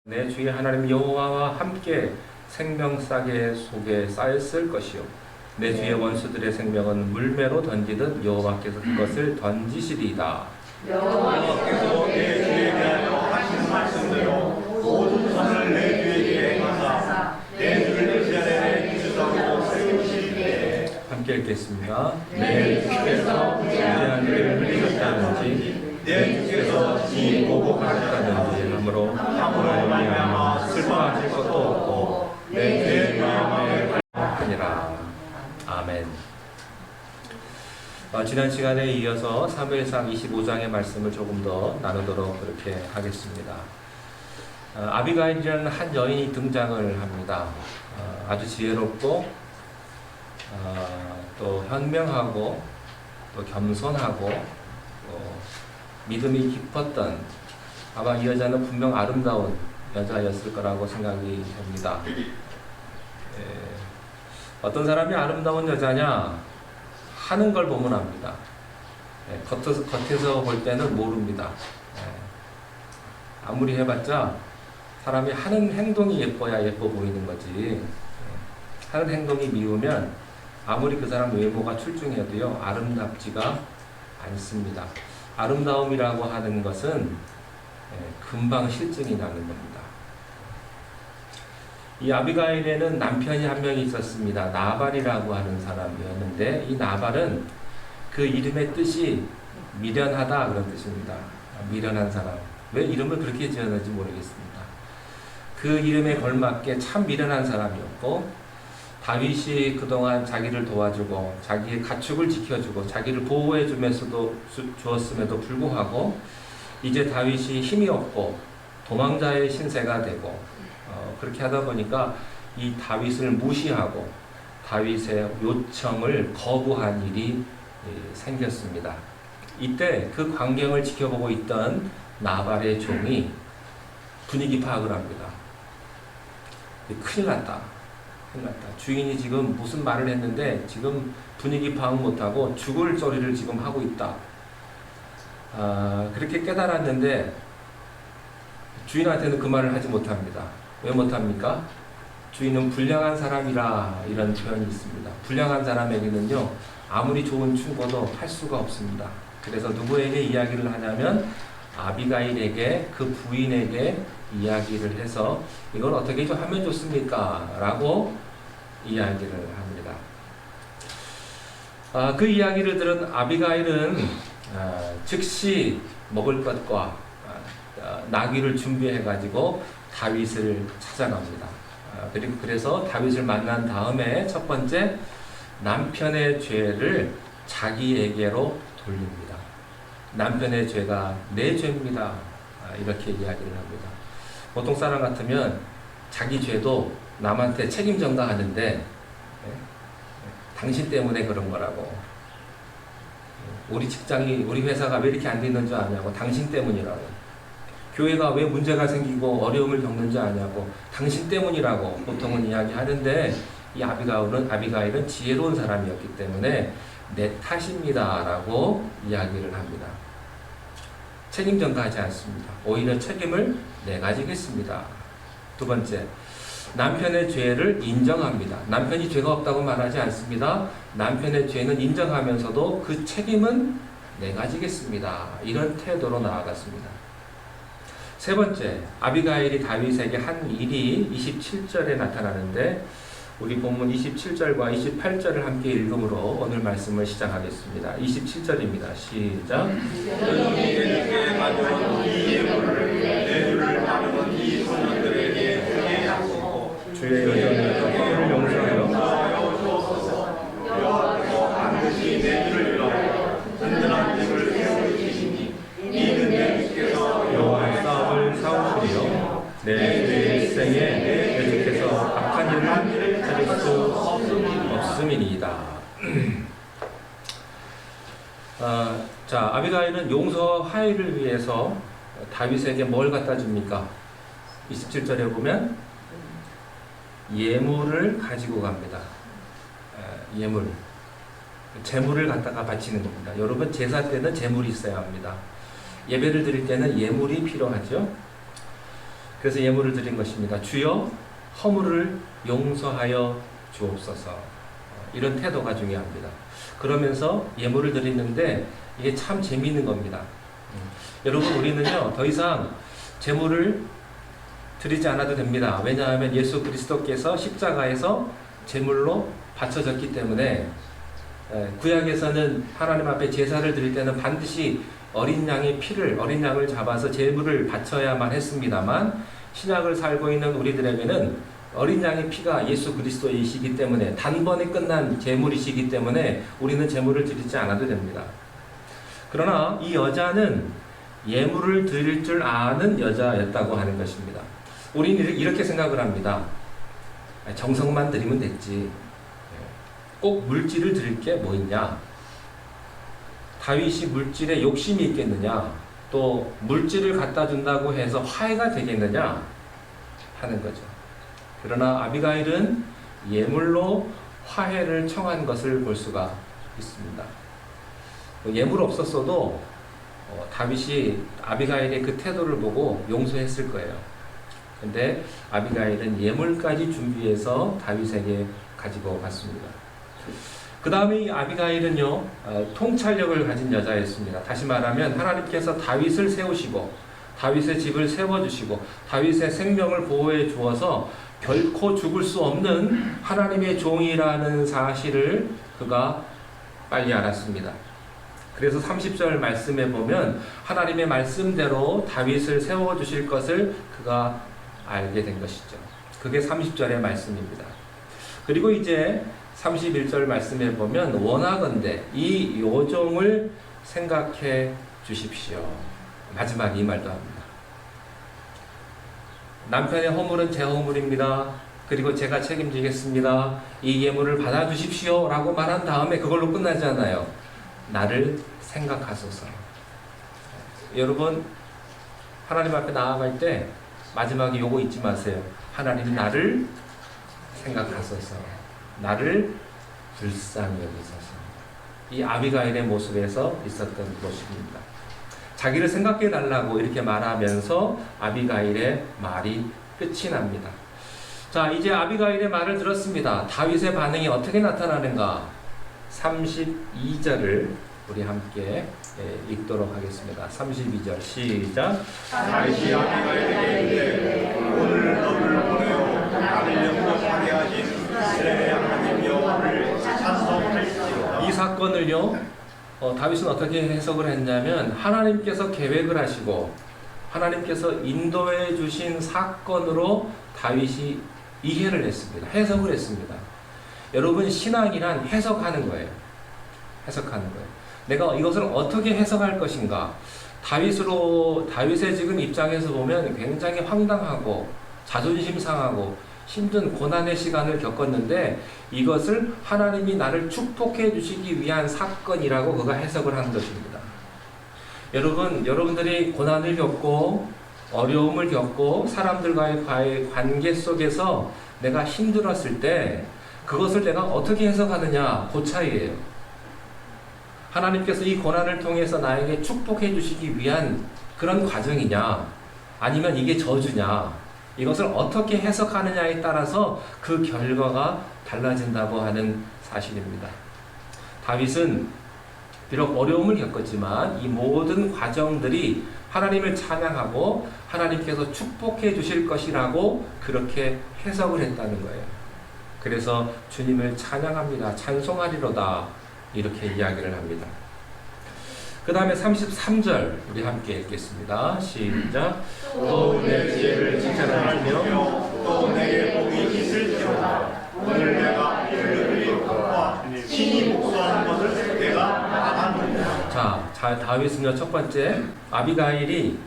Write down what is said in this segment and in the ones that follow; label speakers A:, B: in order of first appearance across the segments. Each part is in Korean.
A: 내 주의 하나님 여호와와 함께 생명싸개 속에 쌓였을 것이요 내 주의 원수들의 생명은 물매로 던지듯 여호와께서 그것을 던지시리이다.
B: 여호와께서 내 주에 대하여 하신 말씀대로 모든 선을 내 주에게 행하사 내 주를 그 자리에 기준하고 세우시리되.
A: 함께 읽겠습니다. 내 주께서 무죄한 일을 흘리셨다든지 내 주께서 지 보고 가셨다든지 함으로 말미암아 슬퍼하실 것도 없고 내 주의 마음에 하니라. 아멘. 지난 시간에 이어서 사무엘상 25장의 말씀을 조금 더 나누도록 그렇게 하겠습니다. 아비가일이라는 한 여인이 등장을 합니다. 아주 지혜롭고 또 현명하고 또 겸손하고 또 믿음이 깊었던, 아마 이 여자는 분명 아름다운 여자였을 거라고 생각이 됩니다. 어떤 사람이 아름다운 여자냐 하는 걸 보면 압니다. 겉에서 볼 때는 모릅니다. 아무리 해봤자 사람이 하는 행동이 예뻐야 예뻐 보이는 거지, 하는 행동이 미우면 아무리 그 사람 외모가 출중해도요 아름답지가 않습니다. 아름다움이라고 하는 것은 금방 실증이 나는 겁니다. 이 아비가일에는 남편이 한 명이 있었습니다. 나발이라고 하는 사람이었는데, 이 나발은 그 이름의 뜻이 미련하다 그런 뜻입니다. 미련한 사람. 왜 이름을 그렇게 지었는지 모르겠습니다. 그 이름에 걸맞게 참 미련한 사람이었고, 다윗이 그동안 자기를 도와주고 자기의 가축을 지켜주고 자기를 보호해 주었음에도 불구하고 이제 다윗이 힘이 없고 도망자의 신세가 되고 그렇게 하다 보니까 이 다윗을 무시하고 다윗의 요청을 거부한 일이 생겼습니다. 이때 그 광경을 지켜보고 있던 나발의 종이 분위기 파악을 합니다. 큰일 났다. 주인이 지금 무슨 말을 했는데 지금 분위기 파악 못하고 죽을 소리를 지금 하고 있다. 그렇게 깨달았는데 주인한테는 그 말을 하지 못합니다. 왜 못합니까? 주인은 불량한 사람이라, 이런 표현이 있습니다. 불량한 사람에게는요 아무리 좋은 충고도 할 수가 없습니다. 그래서 누구에게 이야기를 하냐면 아비가일에게, 그 부인에게 이야기를 해서 이걸 어떻게 좀 하면 좋습니까? 라고 이야기를 합니다. 그 이야기를 들은 아비가일은 즉시 먹을 것과 나귀를 준비해 가지고 다윗을 찾아갑니다. 그래서 다윗을 만난 다음에 첫 번째, 남편의 죄를 자기에게로 돌립니다. 남편의 죄가 내 죄입니다. 이렇게 이야기를 합니다. 보통 사람 같으면 자기 죄도 남한테 책임 전가하는데, 당신 때문에 그런 거라고, 우리 직장이, 우리 회사가 왜 이렇게 안 되는 줄 아냐고, 당신 때문이라고, 교회가 왜 문제가 생기고 어려움을 겪는지 아냐고, 당신 때문이라고 보통은 이야기하는데, 이 아비가일은 지혜로운 사람이었기 때문에 내 탓입니다 라고 이야기를 합니다. 책임 전가하지 않습니다. 오히려 책임을 내가 지겠습니다. 두 번째, 남편의 죄를 인정합니다. 남편이 죄가 없다고 말하지 않습니다. 남편의 죄는 인정하면서도 그 책임은 내가 지겠습니다. 이런 태도로 나아갔습니다. 세 번째, 아비가일이 다윗에게 한 일이 27절에 나타나는데, 우리 본문 27절과 28절을 함께 읽음으로 오늘 말씀을 시작하겠습니다. 27절입니다. 시작.
B: 내게 가져온 이 예물을 내 주를 따르는 이 소년들에게 주게 하시고
A: 주의 여정을 용서하여
B: 여호와께서 반드시 내 주를 위하여 든든한 집을 세우시니 이는 내 주께서
A: 여호와의 싸움을 싸우시리요 내 일생에 내 주께서 악한 일을 찾을 수 없음이니이다. 자, 아비가일은 용서하기를 위해서 다윗에게 뭘 갖다 줍니까? 27절에 보면 예물을 가지고 갑니다. 예물, 제물을 갖다가 바치는 겁니다. 여러분, 제사 때는 제물이 있어야 합니다. 예배를 드릴 때는 예물이 필요하죠. 그래서 예물을 드린 것입니다. 주여 허물을 용서하여 주옵소서. 이런 태도가 중요합니다. 그러면서 예물을 드리는데 이게 참 재미있는 겁니다. 여러분, 우리는요 더 이상 제물을 드리지 않아도 됩니다. 왜냐하면 예수 그리스도께서 십자가에서 제물로 바쳐졌기 때문에, 구약에서는 하나님 앞에 제사를 드릴 때는 반드시 어린 양을 잡아서 제물을 바쳐야만 했습니다만, 신약을 살고 있는 우리들에게는 어린 양의 피가 예수 그리스도이시기 때문에, 단번에 끝난 제물이시기 때문에 우리는 제물을 드리지 않아도 됩니다. 그러나 이 여자는 예물을 드릴 줄 아는 여자였다고 하는 것입니다. 우리는 이렇게 생각을 합니다. 정성만 드리면 됐지. 꼭 물질을 드릴 게 뭐 있냐? 다윗이 물질에 욕심이 있겠느냐? 또 물질을 갖다 준다고 해서 화해가 되겠느냐? 하는 거죠. 그러나 아비가일은 예물로 화해를 청한 것을 볼 수가 있습니다. 예물 없었어도 다윗이 아비가일의 그 태도를 보고 용서했을 거예요. 근데 아비가일은 예물까지 준비해서 다윗에게 가지고 갔습니다. 그 다음에 아비가일은요, 통찰력을 가진 여자였습니다. 다시 말하면 하나님께서 다윗을 세우시고 다윗의 집을 세워주시고 다윗의 생명을 보호해 주어서 결코 죽을 수 없는 하나님의 종이라는 사실을 그가 빨리 알았습니다. 그래서 30절 말씀에 보면 하나님의 말씀대로 다윗을 세워주실 것을 그가 알게 된 것이죠. 그게 30절의 말씀입니다. 그리고 이제 31절 말씀에 보면 원하건대 이 요종을 생각해 주십시오. 마지막 이 말도 합니다. 남편의 허물은 제 허물입니다. 그리고 제가 책임지겠습니다. 이 예물을 받아주십시오 라고 말한 다음에 그걸로 끝나지 않아요. 나를 생각하소서. 여러분, 하나님 앞에 나아갈 때 마지막에 요거 잊지 마세요. 하나님 나를 생각하소서. 나를 불쌍히 여기소서. 이 아비가일의 모습에서 있었던 모습입니다. 자기를 생각해 달라고 이렇게 말하면서 아비가일의 말이 끝이 납니다. 자, 이제 아비가일의 말을 들었습니다. 다윗의 반응이 어떻게 나타나는가? 32절을 우리 함께 읽도록 하겠습니다. 32절 시작.
B: 다윗이 아비가일에게 이르되 오늘 너를 보내어 나를 영접하게 하신 이스라엘의 하나님 여호와를 찬송할지어다.
A: 이 사건을요, 다윗은 어떻게 해석을 했냐면 하나님께서 계획을 하시고 하나님께서 인도해 주신 사건으로 다윗이 이해를 했습니다. 해석을 했습니다. 여러분, 신앙이란 해석하는 거예요. 해석하는 거예요. 내가 이것을 어떻게 해석할 것인가? 다윗의 지금 입장에서 보면 굉장히 황당하고 자존심 상하고 힘든 고난의 시간을 겪었는데 이것을 하나님이 나를 축복해 주시기 위한 사건이라고 그가 해석을 한 것입니다. 여러분들이 고난을 겪고 어려움을 겪고 사람들과의 관계 속에서 내가 힘들었을 때 그것을 내가 어떻게 해석하느냐, 그 차이예요. 하나님께서 이 고난을 통해서 나에게 축복해 주시기 위한 그런 과정이냐, 아니면 이게 저주냐, 이것을 어떻게 해석하느냐에 따라서 그 결과가 달라진다고 하는 사실입니다. 다윗은 비록 어려움을 겪었지만 이 모든 과정들이 하나님을 찬양하고 하나님께서 축복해 주실 것이라고 그렇게 해석을 했다는 거예요. 그래서 주님을 찬양합니다. 찬송하리로다. 이렇게 이야기를 합니다. 그 다음에 33절 우리 함께 읽겠습니다. 시작. 또 내 지혜를 칭찬하며
B: 또 내게 복이 있을지어다. 오늘 내가 일을 것과 친히 목소하는 것을 내가 알았느니라.
A: 자, 다윗은요, 첫 번째 아비가일이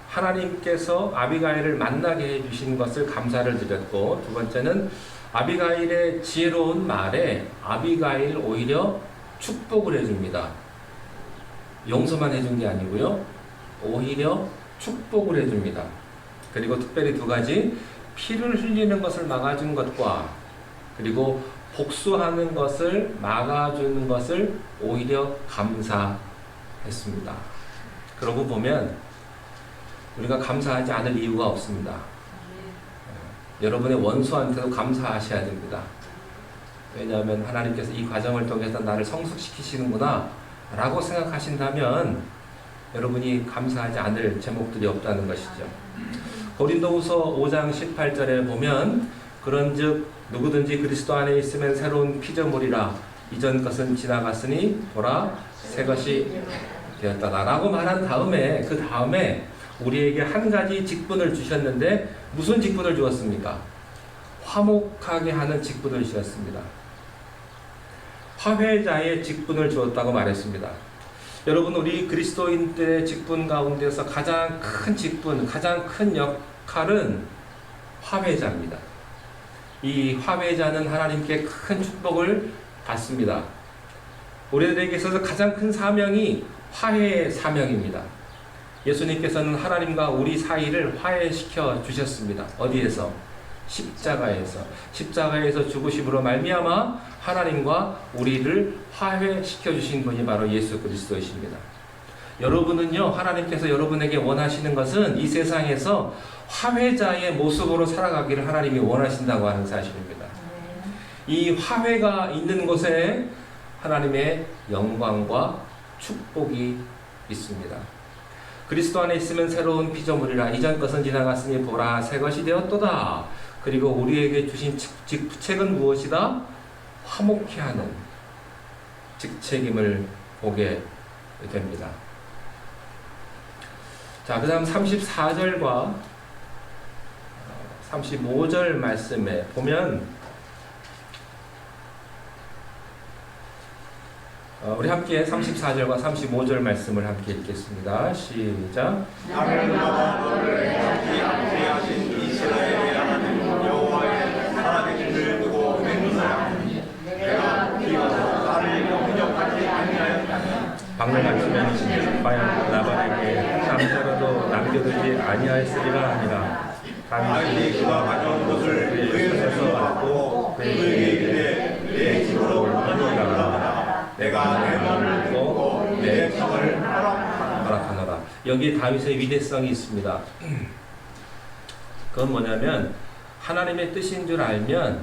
A: 하나님께서 아비가일을 만나게 해주신 것을 감사를 드렸고, 두 번째는 아비가일의 지혜로운 말에 아비가일 오히려 축복을 해줍니다. 용서만 해준 게 아니고요, 오히려 축복을 해줍니다. 그리고 특별히 두 가지, 피를 흘리는 것을 막아준 것과 그리고 복수하는 것을 막아주는 것을 오히려 감사했습니다. 그러고 보면 우리가 감사하지 않을 이유가 없습니다. 여러분의 원수한테도 감사하셔야 됩니다. 왜냐하면 하나님께서 이 과정을 통해서 나를 성숙시키시는구나 라고 생각하신다면 여러분이 감사하지 않을 제목들이 없다는 것이죠. 고린도후서 5장 18절에 보면 그런즉 누구든지 그리스도 안에 있으면 새로운 피조물이라 이전 것은 지나갔으니 보라 새 것이 되었다라고 말한 다음에 그 다음에 우리에게 한 가지 직분을 주셨는데 무슨 직분을 주었습니까? 화목하게 하는 직분을 주셨습니다. 화훼자의 직분을 주었다고 말했습니다. 여러분 우리 그리스도인들의 직분 가운데서 가장 큰 직분, 가장 큰 역할은 화훼자입니다. 이 화훼자는 하나님께 큰 축복을 받습니다. 우리들에게 있어서 가장 큰 사명이 화해의 사명입니다. 예수님께서는 하나님과 우리 사이를 화해시켜 주셨습니다. 어디에서? 십자가에서. 십자가에서 죽으심으로 말미암아 하나님과 우리를 화해시켜 주신 분이 바로 예수 그리스도이십니다. 여러분은요, 하나님께서 여러분에게 원하시는 것은 이 세상에서 화해자의 모습으로 살아가기를 하나님이 원하신다고 하는 사실입니다. 이 화해가 있는 곳에 하나님의 영광과 축복이 있습니다. 그리스도 안에 있으면 새로운 피조물이라 이전 것은 지나갔으니 보라 새 것이 되었도다. 그리고 우리에게 주신 직책은 무엇이다? 화목케 하는 직책임을 보게 됩니다. 자, 그 다음 34절과 35절 말씀에 보면 우리 함께 34절과 35절 말씀을 함께 읽겠습니다. 시작.
B: 하늘나라 너를 함께하신 이스라엘의 하나님 여호와의 살아계심을 두고 맹세하노니 내가 비워서 나를 영접하지 아니하였다면
A: 박멸하시면 과연 나발에게 잠자라도 남겨두지 아니하였으리라 하니라.
B: 다윗이 그가 가져온 것을 그의 손에서 받고 그에게 이르되 내 집으로 올라가라. 내가 내 마음을 듣고 내 성을 허락하노라.
A: 여기 다윗의 위대성이 있습니다. 그건 뭐냐면 하나님의 뜻인 줄 알면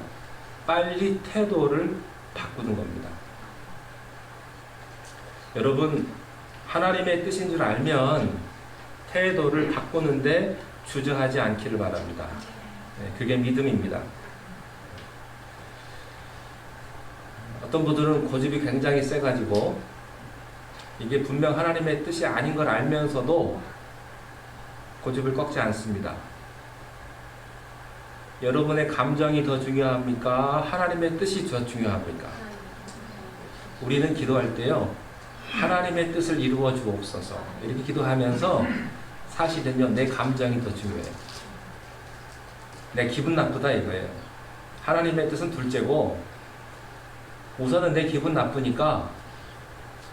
A: 빨리 태도를 바꾸는 겁니다. 여러분, 하나님의 뜻인 줄 알면 태도를 바꾸는데 주저하지 않기를 바랍니다. 그게 믿음입니다. 어떤 분들은 고집이 굉장히 세가지고 이게 분명 하나님의 뜻이 아닌 걸 알면서도 고집을 꺾지 않습니다. 여러분의 감정이 더 중요합니까? 하나님의 뜻이 더 중요합니까? 우리는 기도할 때요, 하나님의 뜻을 이루어 주옵소서 이렇게 기도하면서 사실은요, 내 감정이 더 중요해요. 내 기분 나쁘다 이거예요. 하나님의 뜻은 둘째고 우선은 내 기분 나쁘니까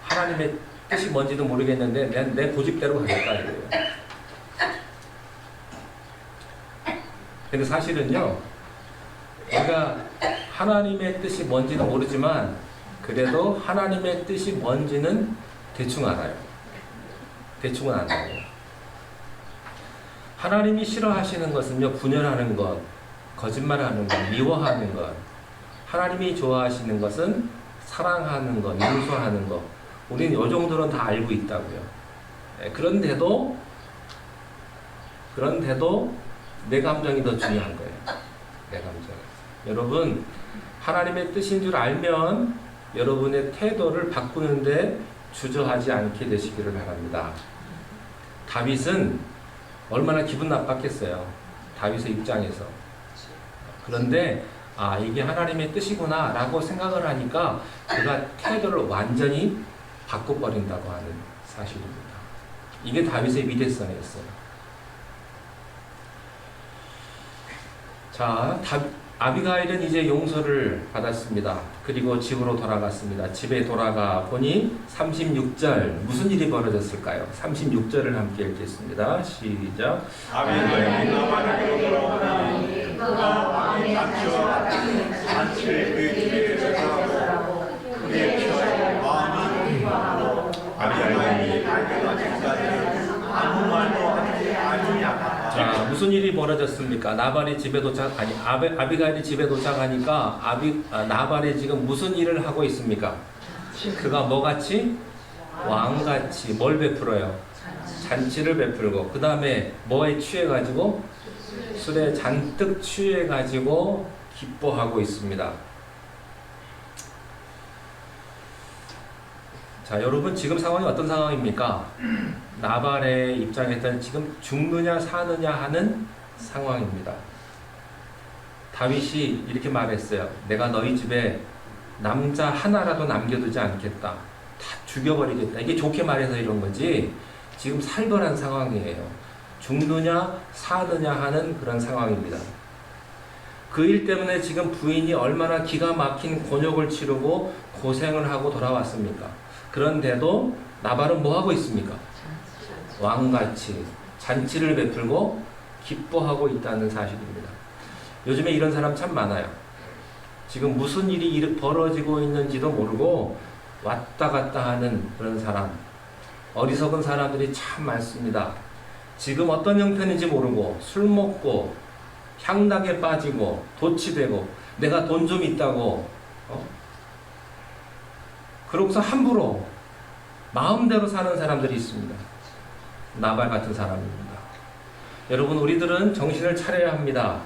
A: 하나님의 뜻이 뭔지도 모르겠는데 내 고집대로 가겠다 이거예요. 근데 사실은요, 우리가 하나님의 뜻이 뭔지는 모르지만 그래도 하나님의 뜻이 뭔지는 대충 알아요. 대충은 알아요. 하나님이 싫어하시는 것은요, 분열하는 것, 거짓말하는 것, 미워하는 것. 하나님이 좋아하시는 것은 사랑하는 것, 용서하는 것. 우리는 이 정도는 다 알고 있다고요. 그런데도 내 감정이 더 중요한 거예요. 내 감정. 여러분, 하나님의 뜻인 줄 알면 여러분의 태도를 바꾸는데 주저하지 않게 되시기를 바랍니다. 다윗은 얼마나 기분 나빴겠어요. 다윗의 입장에서. 그런데 이게 하나님의 뜻이구나 라고 생각을 하니까 그가 태도를 완전히 바꿔버린다고 하는 사실입니다. 이게 다윗의 위대성이었어요. 자, 아비가일은 이제 용서를 받았습니다. 그리고 집으로 돌아갔습니다. 집에 돌아가 보니 36절 무슨 일이 벌어졌을까요? 36절을 함께 읽겠습니다. 시작.
B: 아비가일이 나발에게 돌아오니 그가 왕의 잔치와 잔치를 그 집에 제사하고 그의 처에 마음이 기뻐하고 아비가일이 발견하기까지 아무 말도 하지 아니하였더라.
A: 달라졌습니까? 나발이 집에 아비가일이 집에 도착하니까 나발이 지금 무슨 일을 하고 있습니까? 그가 뭐같이? 왕같이 뭘 베풀어요? 잔치를 베풀고 그 다음에 뭐에 취해가지고? 술에 잔뜩 취해가지고 기뻐하고 있습니다. 자, 여러분 지금 상황이 어떤 상황입니까? 나발의 입장에서는 지금 죽느냐 사느냐 하는 상황입니다. 다윗이 이렇게 말했어요. 내가 너희 집에 남자 하나라도 남겨두지 않겠다. 다 죽여버리겠다. 이게 좋게 말해서 이런 거지 지금 살벌한 상황이에요. 죽느냐 사느냐 하는 그런 상황입니다. 그 일 때문에 지금 부인이 얼마나 기가 막힌 곤욕을 치르고 고생을 하고 돌아왔습니까? 그런데도 나발은 뭐 하고 있습니까? 왕같이 잔치를 베풀고 기뻐하고 있다는 사실입니다. 요즘에 이런 사람 참 많아요. 지금 무슨 일이 벌어지고 있는지도 모르고 왔다 갔다 하는 그런 사람, 어리석은 사람들이 참 많습니다. 지금 어떤 형편인지 모르고 술 먹고 향락에 빠지고 도취되고 내가 돈 좀 있다고 그러고서 함부로 마음대로 사는 사람들이 있습니다. 나발 같은 사람입니다. 여러분 우리들은 정신을 차려야 합니다.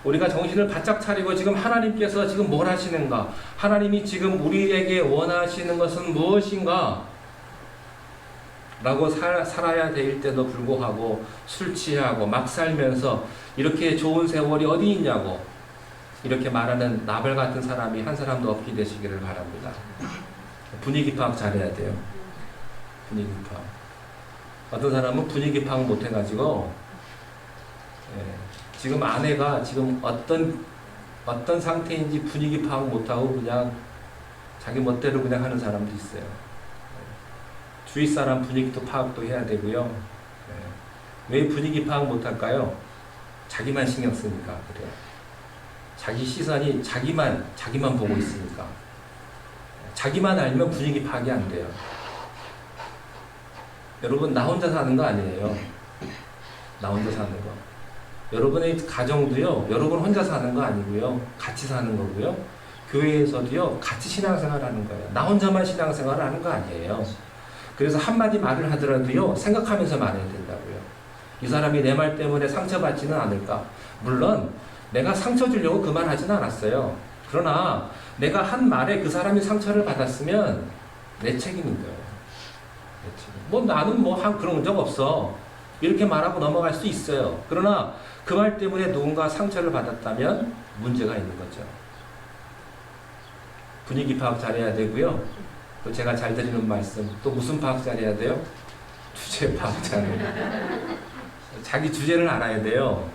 A: 우리가 정신을 바짝 차리고 지금 하나님께서 지금 뭘 하시는가? 하나님이 지금 우리에게 원하시는 것은 무엇인가? 라고 살아야 될 때도 불구하고 술 취하고 막 살면서 이렇게 좋은 세월이 어디 있냐고 이렇게 말하는 나발 같은 사람이 한 사람도 없게 되시기를 바랍니다. 분위기 파악 잘해야 돼요. 분위기 파악. 어떤 사람은 분위기 파악 못 해가지고 지금 아내가 지금 어떤 상태인지 분위기 파악 못하고 그냥 자기 멋대로 그냥 하는 사람도 있어요. 주위 사람 분위기도 파악도 해야 되고요. 왜 분위기 파악 못할까요? 자기만 신경 쓰니까 그래요. 자기 시선이 자기만 보고 있으니까. 자기만 알면 분위기 파악이 안 돼요. 여러분 나 혼자 사는 거 아니에요. 나 혼자 사는 거. 여러분의 가정도요. 여러분 혼자 사는 거 아니고요. 같이 사는 거고요. 교회에서도요. 같이 신앙생활하는 거예요. 나 혼자만 신앙생활을 하는 거 아니에요. 그래서 한마디 말을 하더라도요. 생각하면서 말해야 된다고요. 이 사람이 내 말 때문에 상처받지는 않을까. 물론 내가 상처 주려고 그 말 하지는 않았어요. 그러나 내가 한 말에 그 사람이 상처를 받았으면 내 책임인 거예요. 내 책임. 뭐 나는 그런 적 없어. 이렇게 말하고 넘어갈 수 있어요. 그러나 그 말 때문에 누군가 상처를 받았다면 문제가 있는 거죠. 분위기 파악 잘해야 되고요. 또 제가 잘 드리는 말씀, 또 무슨 파악 잘해야 돼요? 주제 파악 잘해요. 자기 주제를 알아야 돼요.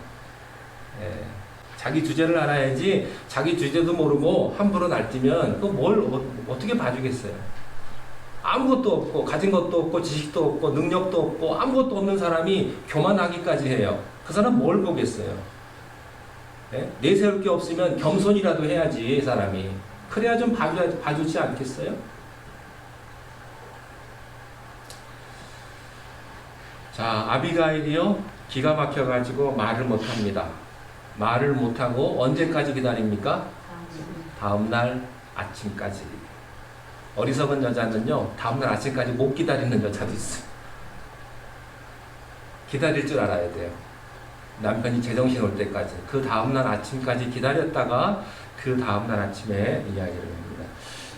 A: 자기 주제를 알아야지 자기 주제도 모르고 함부로 날뛰면 또 뭘 어떻게 봐주겠어요. 아무것도 없고 가진 것도 없고 지식도 없고 능력도 없고 아무것도 없는 사람이 교만하기까지 해요. 그 사람 뭘 보겠어요. 내세울 게 없으면 겸손이라도 해야지 이 사람이. 그래야 좀 봐주지 않겠어요? 자, 아비가일이요 기가 막혀가지고 말을 못합니다. 말을 못하고 언제까지 기다립니까? 다음날 아침까지. 어리석은 여자는요 다음날 아침까지 못 기다리는 여자도 있어요. 기다릴 줄 알아야 돼요. 남편이 제정신 올 때까지. 그 다음날 아침까지 기다렸다가 그 다음날 아침에 이야기를 합니다.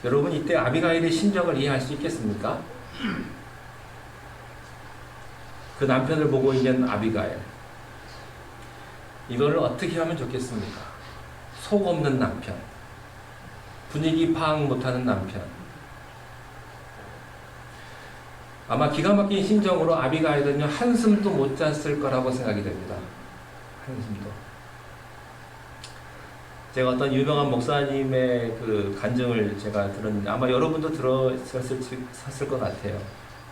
A: 여러분 이때 아비가일의 심정을 이해할 수 있겠습니까? 그 남편을 보고 있는 아비가일. 이걸 어떻게 하면 좋겠습니까? 속 없는 남편. 분위기 파악 못하는 남편. 아마 기가 막힌 심정으로 아비가일은요 한숨도 못 잤을 거라고 생각이 됩니다. 한숨도. 제가 어떤 유명한 목사님의 그 간증을 제가 들었는데 아마 여러분도 들었을 것 같아요.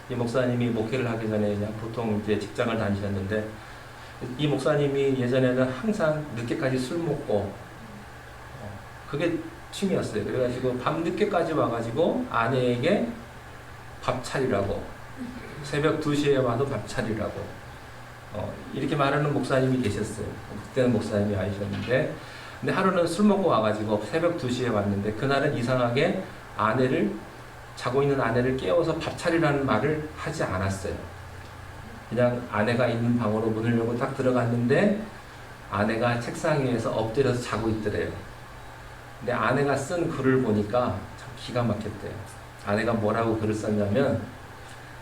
A: 이 목사님이 목회를 하기 전에 그냥 보통 이제 직장을 다니셨는데 이 목사님이 예전에는 항상 늦게까지 술 먹고 그게 취미였어요. 그래가지고 밤 늦게까지 와가지고 아내에게 밥 차리라고 새벽 2시에 와도 밥 차리라고 이렇게 말하는 목사님이 계셨어요. 그때는 목사님이 아니셨는데, 근데 하루는 술 먹고 와가지고 새벽 2시에 왔는데, 그날은 이상하게 자고 있는 아내를 깨워서 밥 차리라는 말을 하지 않았어요. 그냥 아내가 있는 방으로 문을 열고 딱 들어갔는데 아내가 책상 위에서 엎드려서 자고 있더래요. 근데 아내가 쓴 글을 보니까 참 기가 막혔대요. 아내가 뭐라고 글을 썼냐면,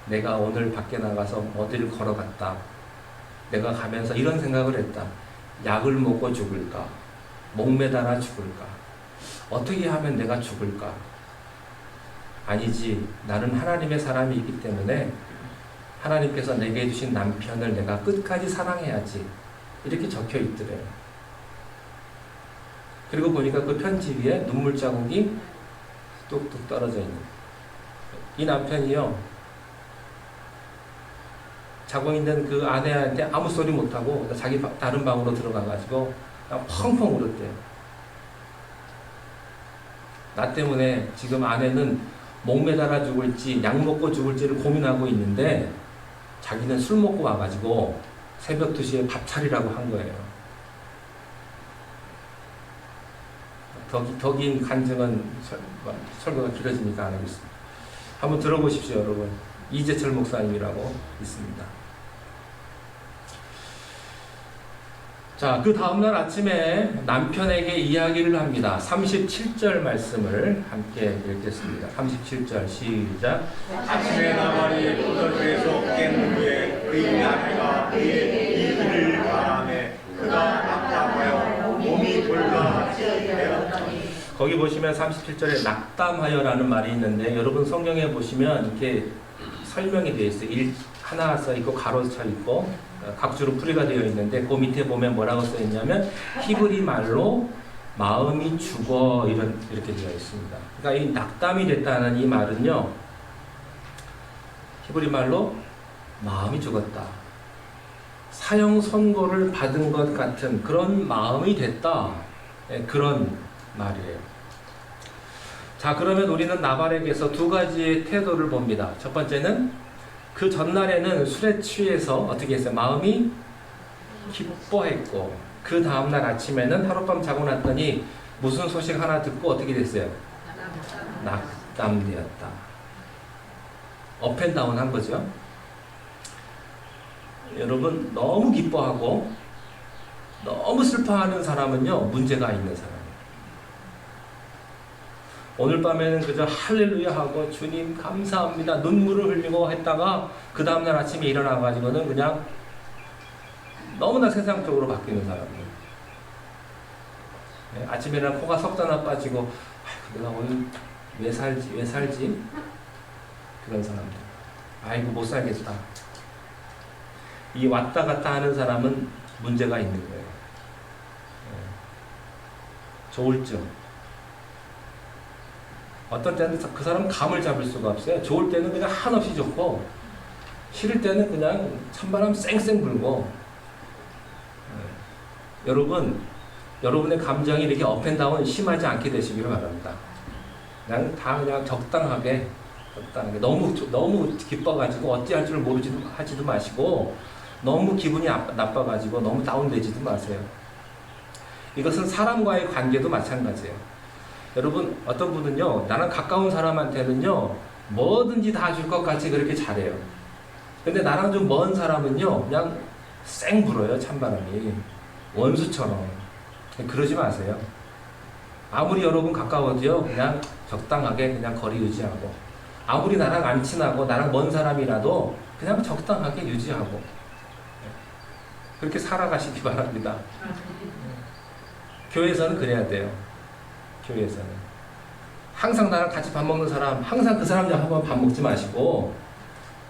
A: 내가 오늘 밖에 나가서 어디를 걸어갔다. 내가 가면서 이런 생각을 했다. 약을 먹고 죽을까? 목매달아 죽을까? 어떻게 하면 내가 죽을까? 아니지. 나는 하나님의 사람이기 때문에 하나님께서 내게 주신 남편을 내가 끝까지 사랑해야지. 이렇게 적혀 있더래요. 그리고 보니까 그 편지 위에 눈물 자국이 뚝뚝 떨어져 있는. 이 남편이요, 자고 있는 그 아내한테 아무 소리 못하고 자기 다른 방으로 들어가가지고 그냥 펑펑 울었대요. 나 때문에 지금 아내는 목매달아 죽을지 약 먹고 죽을지를 고민하고 있는데 자기는 술 먹고 와가지고 새벽 2시에 밥 차리라고 한 거예요. 더 긴 간증은 설교가 길어지니까 안 하겠습니다. 한번 들어보십시오, 여러분. 이재철 목사님이라고 있습니다. 자, 그 다음날 아침에 남편에게 이야기를 합니다. 37절 말씀을 함께 읽겠습니다. 37절 시작.
B: 아침에 나발이 포도주에서 깬 후에 그의 아내가 그에게 이 일을 말하매 그가 낙담하여 몸이 돌과 되었더니.
A: 거기 보시면 37절에 낙담하여라는 말이 있는데, 여러분 성경에 보시면 이렇게 설명이 되어 있어요. 하나 써 있고 가로 쳐 있고 각주로 풀이가 되어 있는데, 그 밑에 보면 뭐라고 써 있냐면 히브리 말로 마음이 죽어 이렇게 되어 있습니다. 그러니까 이 낙담이 됐다는 이 말은요, 히브리 말로 마음이 죽었다, 사형 선고를 받은 것 같은 그런 마음이 됐다, 그런 말이에요. 자, 그러면 우리는 나발에게서 두 가지의 태도를 봅니다. 첫 번째는 그 전날에는 술에 취해서 어떻게 했어요? 마음이 기뻐했고, 그 다음날 아침에는 하룻밤 자고 났더니 무슨 소식 하나 듣고 어떻게 됐어요? 낙담되었다. 업앤다운 한 거죠. 여러분, 너무 기뻐하고 너무 슬퍼하는 사람은요, 문제가 있는 사람이에요. 오늘 밤에는 그저 할렐루야 하고 주님 감사합니다 눈물을 흘리고 했다가 그 다음날 아침에 일어나가지고는 그냥 너무나 세상적으로 바뀌는 사람이에요. 아침에는 코가 석자나 빠지고, 내가 오늘 왜 살지 그런 사람들. 아이고 못 살겠다. 이 왔다 갔다 하는 사람은 문제가 있는 거예요. 조울증. 어떤 때는 그 사람은 감을 잡을 수가 없어요. 좋을 때는 그냥 한없이 좋고, 싫을 때는 그냥 찬바람 쌩쌩 불고. 여러분, 여러분의 감정이 이렇게 업앤다운 심하지 않게 되시기를 바랍니다. 그냥 적당하게 너무 기뻐가지고 어찌할 줄 하지도 마시고, 너무 기분이 나빠가지고 너무 다운되지도 마세요. 이것은 사람과의 관계도 마찬가지예요. 여러분, 어떤 분은요, 나랑 가까운 사람한테는요 뭐든지 다 줄 것 같이 그렇게 잘해요. 근데 나랑 좀 먼 사람은요 그냥 쌩 불어요. 찬바람이 원수처럼. 그러지 마세요. 아무리 여러분 가까워도요, 그냥 적당하게 그냥 거리 유지하고, 아무리 나랑 안 친하고 나랑 먼 사람이라도 그냥 적당하게 유지하고, 그렇게 살아가시기 바랍니다. 교회에서는 그래야 돼요. 교회에서는 항상 나랑 같이 밥 먹는 사람, 항상 그 사람이랑 한번 밥 먹지 마시고,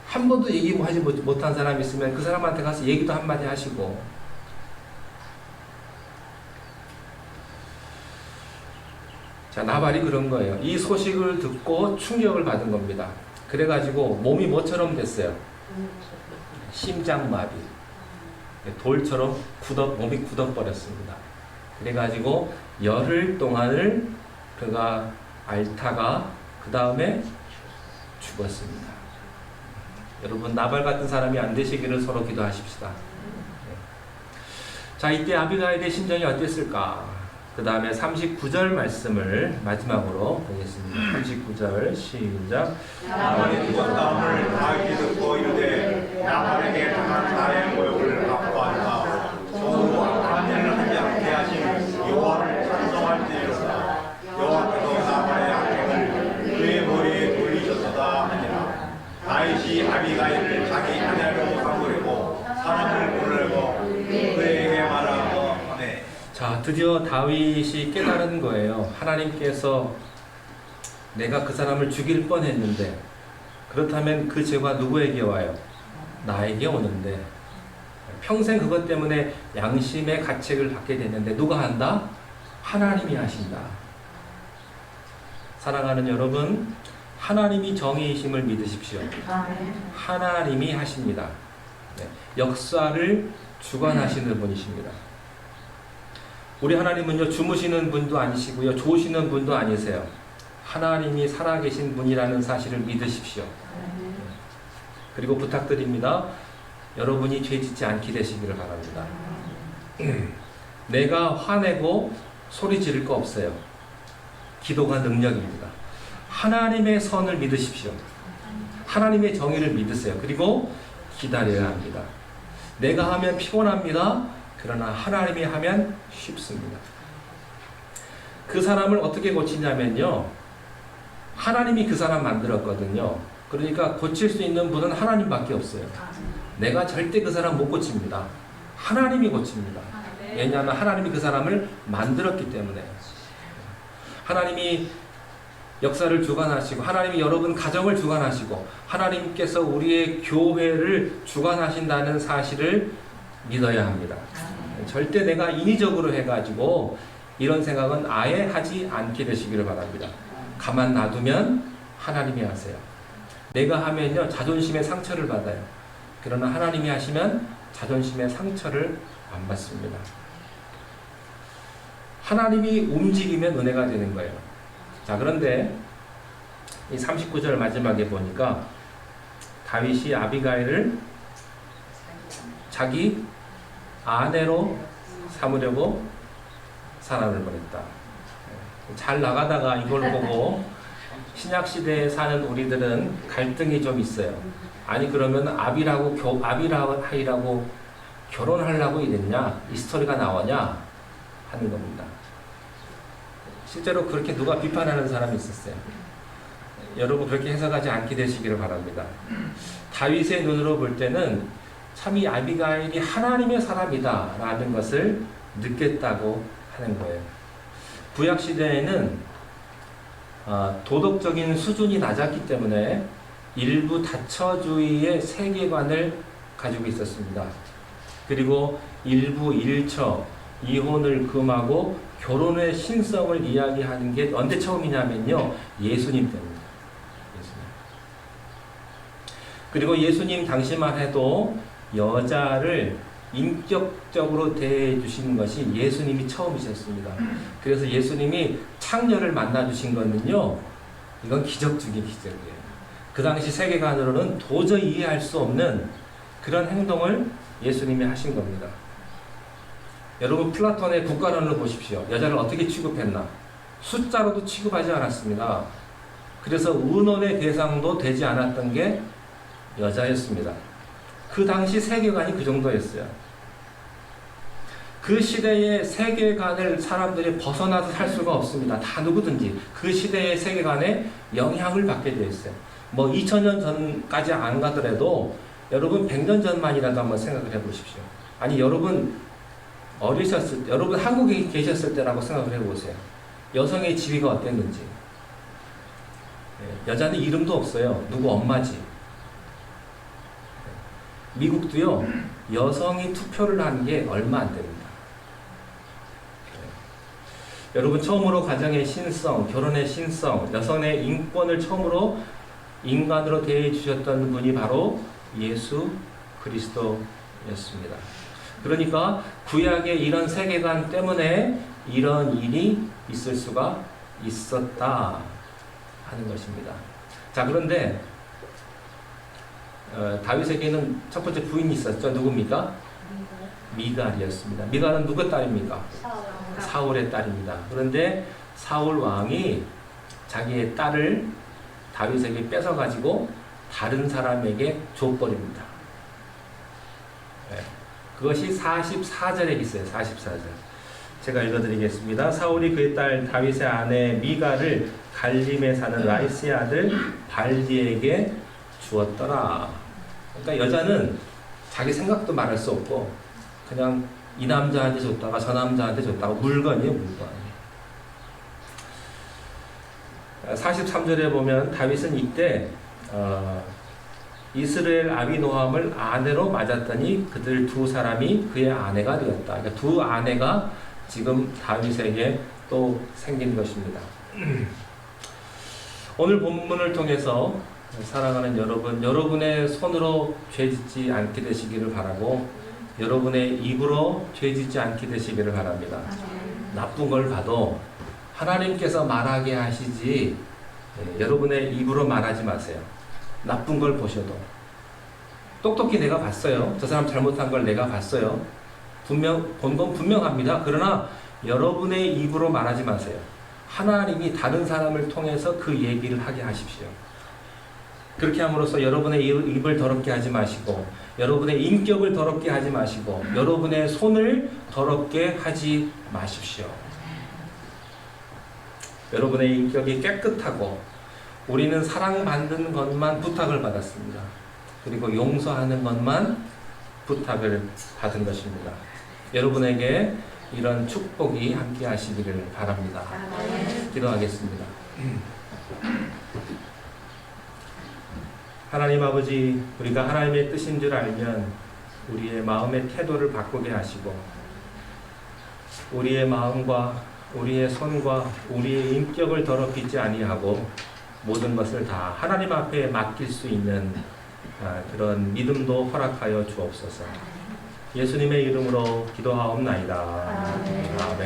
A: 한 번도 얘기하지 못한 사람이 있으면 그 사람한테 가서 얘기도 한마디 하시고. 자, 나발이 그런 거예요. 이 소식을 듣고 충격을 받은 겁니다. 그래가지고 몸이 뭐처럼 됐어요? 심장마비. 돌처럼 몸이 굳어버렸습니다. 그래가지고 열흘 동안을 그가 앓다가 그 다음에 죽었습니다. 여러분, 나발 같은 사람이 안 되시기를 서로 기도하십시다. 자, 이때 아비가일의 심정이 어땠을까? 그 다음에 39절 말씀을 마지막으로 보겠습니다. 39절 시작.
B: 나만의 죽었다함을 다윗이 듣고 이르되 나만에게 당한 나의 모욕을 아파하니까 저도 악한 일을 하지 않게 하신 여호와를 찬송할지로다. 여호와께서 나만의 악행을 그의 머리에 돌리셨도다 하니라. 다윗이 아비가일을 자기 아내로 삼으려고 사람을 보내고 그에게 말하고 하네.
A: 자, 드디어 다윗이 깨달은 거예요. 하나님께서 내가 그 사람을 죽일 뻔했는데 그렇다면 그 죄가 누구에게 와요? 나에게 오는데 평생 그것 때문에 양심의 가책을 받게 되는데 누가 한다? 하나님이 하신다. 사랑하는 여러분, 하나님이 정의이심을 믿으십시오. 하나님이 하십니다. 네, 역사를 주관하시는 분이십니다. 우리 하나님은요, 주무시는 분도 아니시고요, 조시는 분도 아니세요. 하나님이 살아계신 분이라는 사실을 믿으십시오. 그리고 부탁드립니다. 여러분이 죄짓지 않게 되시기를 바랍니다. 내가 화내고 소리 지를 거 없어요. 기도가 능력입니다. 하나님의 선을 믿으십시오. 하나님의 정의를 믿으세요. 그리고 기다려야 합니다. 내가 하면 피곤합니다. 그러나 하나님이 하면 쉽습니다. 그 사람을 어떻게 고치냐면요, 하나님이 그 사람 만들었거든요. 그러니까 고칠 수 있는 분은 하나님밖에 없어요. 내가 절대 그 사람 못 고칩니다. 하나님이 고칩니다. 왜냐하면 하나님이 그 사람을 만들었기 때문에. 하나님이 역사를 주관하시고, 하나님이 여러분 가정을 주관하시고, 하나님께서 우리의 교회를 주관하신다는 사실을 믿어야 합니다. 절대 내가 인위적으로 해가지고 이런 생각은 아예 하지 않게 되시기를 바랍니다. 가만 놔두면 하나님이 하세요. 내가 하면요, 자존심의 상처를 받아요. 그러나 하나님이 하시면 자존심의 상처를 안 받습니다. 하나님이 움직이면 은혜가 되는 거예요. 자, 그런데 이 39절 마지막에 보니까 다윗이 아비가일을 자기 아내로 삼으려고 사람을 보냈다. 잘 나가다가 이걸 보고 신약시대에 사는 우리들은 갈등이 좀 있어요. 아니 그러면 아비라고 결혼하려고 이랬냐? 이 스토리가 나오냐? 하는 겁니다. 실제로 그렇게 누가 비판하는 사람이 있었어요. 여러분 그렇게 해석하지 않게 되시기를 바랍니다. 다윗의 눈으로 볼 때는 참 이 아비가일이 하나님의 사람이다 라는 것을 느꼈다고 하는 거예요. 구약시대에는 도덕적인 수준이 낮았기 때문에 일부 다처주의의 세계관을 가지고 있었습니다. 그리고 일부 일처, 이혼을 금하고 결혼의 신성을 이야기하는 게 언제 처음이냐면요, 예수님 때문입니다. 예수님. 그리고 예수님 당시만 해도 여자를 인격적으로 대해 주신 것이 예수님이 처음이셨습니다. 그래서 예수님이 창녀를 만나 주신 거는요, 이건 기적 중의 기적이에요. 그 당시 세계관으로는 도저히 이해할 수 없는 그런 행동을 예수님이 하신 겁니다. 여러분 플라톤의 국가론을 보십시오. 여자를 어떻게 취급했나? 숫자로도 취급하지 않았습니다. 그래서 의논의 대상도 되지 않았던 게 여자였습니다. 그 당시 세계관이 그 정도였어요. 그 시대의 세계관을 사람들이 벗어나서 살 수가 없습니다. 다 누구든지 그 시대의 세계관에 영향을 받게 되어 있어요. 뭐 2000년 전까지 안 가더라도 여러분 100년 전만이라도 한번 생각을 해보십시오. 아니 여러분 어리셨을 때, 여러분 한국에 계셨을 때라고 생각을 해보세요. 여성의 지위가 어땠는지. 여자는 이름도 없어요. 누구 엄마지. 미국도요, 여성이 투표를 한 게 얼마 안 됩니다. 여러분 처음으로 가정의 신성, 결혼의 신성, 여성의 인권을 처음으로 인간으로 대해 주셨던 분이 바로 예수 그리스도였습니다. 그러니까 구약의 이런 세계관 때문에 이런 일이 있을 수가 있었다 하는 것입니다. 자, 그런데 다윗에게는 첫 번째 부인이 있었죠. 누굽니까? 미갈이었습니다. 미갈은 누구 딸입니까? 사울의 딸입니다. 그런데 사울 왕이 자기의 딸을 다윗에게 뺏어가지고 다른 사람에게 줘버립니다. 네. 그것이 44절에 있어요. 44절. 제가 읽어드리겠습니다. 사울이 그의 딸 다윗의 아내 미갈을 갈림에 사는 라이스의 아들 발디에게 주었더라. 그러니까 여자는 자기 생각도 말할 수 없고 그냥 이 남자한테 줬다가 저 남자한테 줬다가 물건이에요, 물건. 43절에 보면 다윗은 이때 이스라엘 아비노함을 아내로 맞았더니 그들 두 사람이 그의 아내가 되었다. 그러니까 두 아내가 지금 다윗에게 또 생긴 것입니다. 오늘 본문을 통해서 사랑하는 여러분, 여러분의 손으로 죄짓지 않게 되시기를 바라고 여러분의 입으로 죄짓지 않게 되시기를 바랍니다. 나쁜 걸 봐도 하나님께서 말하게 하시지 여러분의 입으로 말하지 마세요. 나쁜 걸 보셔도 똑똑히 내가 봤어요. 저 사람 잘못한 걸 내가 봤어요. 본 건 분명합니다. 그러나 여러분의 입으로 말하지 마세요. 하나님이 다른 사람을 통해서 그 얘기를 하게 하십시오. 그렇게 함으로써 여러분의 입을 더럽게 하지 마시고 여러분의 인격을 더럽게 하지 마시고 여러분의 손을 더럽게 하지 마십시오. 여러분의 인격이 깨끗하고 우리는 사랑받는 것만 부탁을 받았습니다. 그리고 용서하는 것만 부탁을 받은 것입니다. 여러분에게 이런 축복이 함께 하시기를 바랍니다. 기도하겠습니다. 하나님 아버지, 우리가 하나님의 뜻인 줄 알면 우리의 마음의 태도를 바꾸게 하시고 우리의 마음과 우리의 손과 우리의 인격을 더럽히지 아니하고 모든 것을 다 하나님 앞에 맡길 수 있는 그런 믿음도 허락하여 주옵소서. 예수님의 이름으로 기도하옵나이다. 아멘.